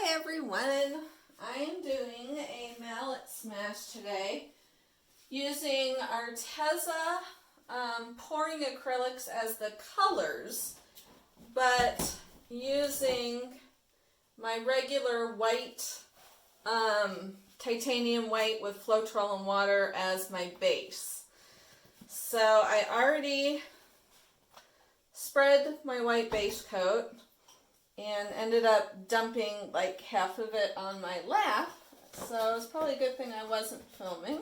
Hi everyone, I'm doing a mallet smash today using ARTEZA pouring acrylics as the colors, but using my regular white, titanium white with Floetrol and water as my base. So I already spread my white base coat and ended up dumping like half of it on my lap, so it's probably a good thing I wasn't filming.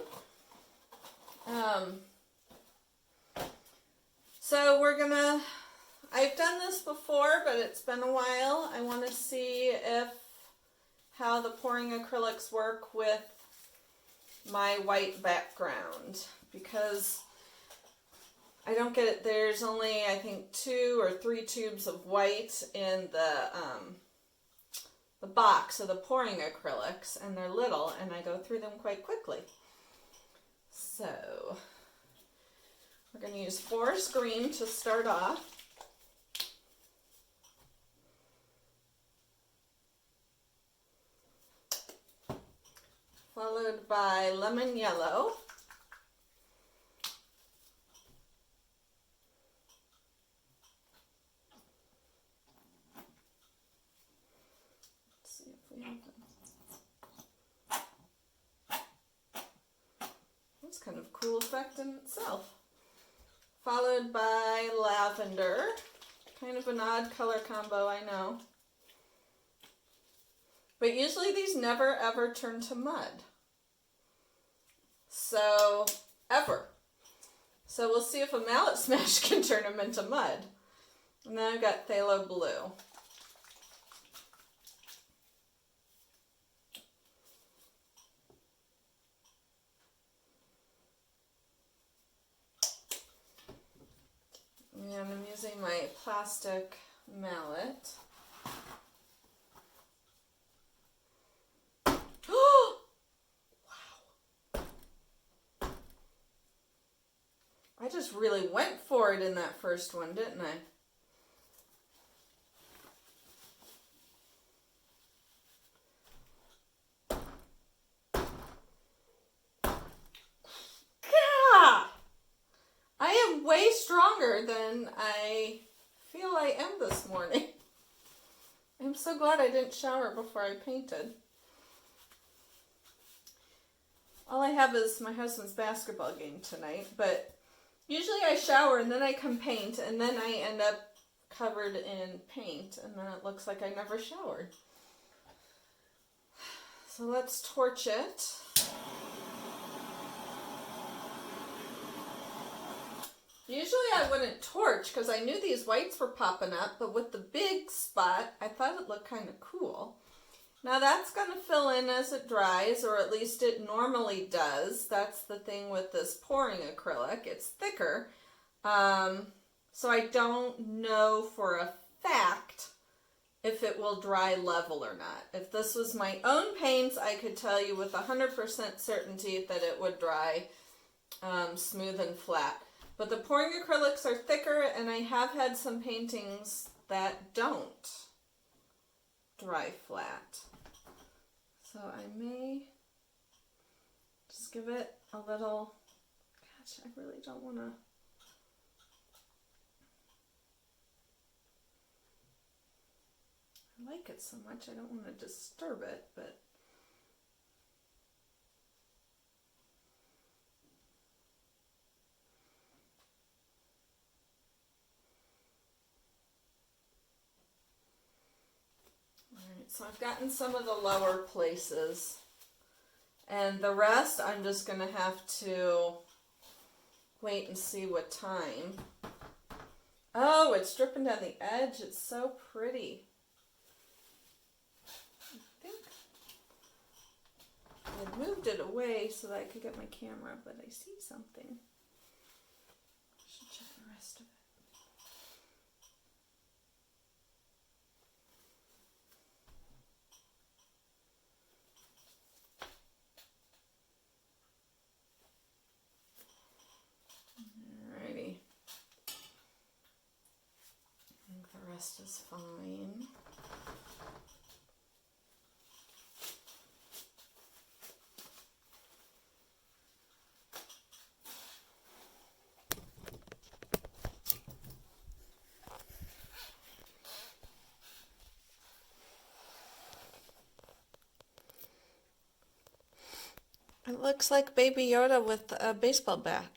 So I've done this before, but it's been a while. I want to see how the pouring acrylics work with my white background, because I don't get it. There's only, I think, 2 or 3 tubes of white in the box of the pouring acrylics, and they're little, and I go through them quite quickly. So we're going to use forest green to start off. Followed by lemon yellow. That's kind of a cool effect in itself. Followed by lavender. Kind of an odd color combo, I know. But usually these never ever turn to mud. So, ever. So we'll see if a mallet smash can turn them into mud. And then I've got phthalo blue. And I'm using my plastic mallet. Oh! Wow. I just really went for it in that first one, didn't I? Way stronger than I feel I am this morning. I'm so glad I didn't shower before I painted. All I have is my husband's basketball game tonight, but usually I shower and then I come paint, and then I end up covered in paint, and then it looks like I never showered. So let's torch it. Usually I wouldn't torch because I knew these whites were popping up, but with the big spot, I thought it looked kind of cool. Now that's going to fill in as it dries, or at least it normally does. That's the thing with this pouring acrylic. It's thicker, so I don't know for a fact if it will dry level or not. If this was my own paints, I could tell you with 100% certainty that it would dry smooth and flat. But the pouring acrylics are thicker, and I have had some paintings that don't dry flat. So I may just give it a little, gosh, I really don't want to. I like it so much, I don't want to disturb it, but so I've gotten some of the lower places, and the rest I'm just going to have to wait and see what time. Oh, it's dripping down the edge. It's so pretty. I think I had moved it away so that I could get my camera, but I see something. I should check the rest of it. Is fine. It looks like Baby Yoda with a baseball bat.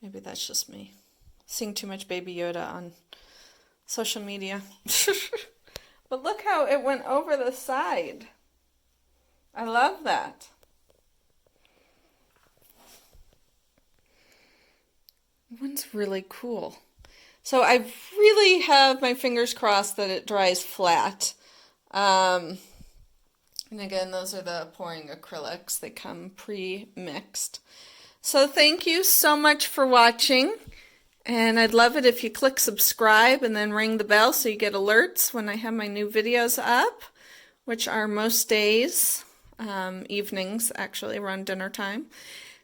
Maybe that's just me. Seeing too much Baby Yoda on social media. But look how it went over the side. I love that. One's really cool. So I really have my fingers crossed that it dries flat. And again, those are the pouring acrylics. They come pre-mixed. So thank you so much for watching. And I'd love it if you click subscribe and then ring the bell so you get alerts when I have my new videos up, which are most days, evenings actually, around dinner time.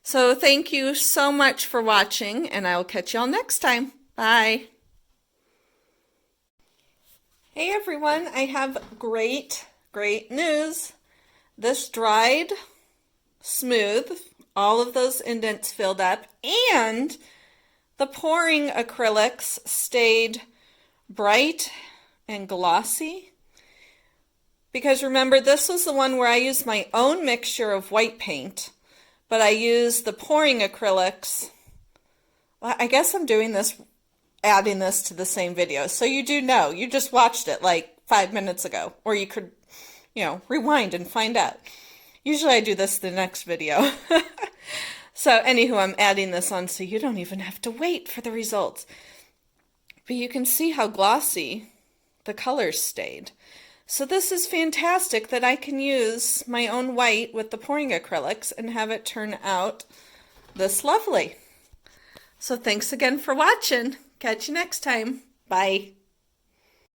So thank you so much for watching, and I will catch you all next time. Bye. Hey everyone, I have great news. This dried smooth, all of those indents filled up, and the pouring acrylics stayed bright and glossy. Because remember, this was the one where I used my own mixture of white paint, but I used the pouring acrylics. Well, I guess I'm doing this, adding this to the same video. So you do know, you just watched it like 5 minutes ago, or you could, rewind and find out. Usually I do this the next video. So anywho, I'm adding this on so you don't even have to wait for the results. But you can see how glossy the colors stayed. So this is fantastic that I can use my own white with the pouring acrylics and have it turn out this lovely. So thanks again for watching. Catch you next time. Bye.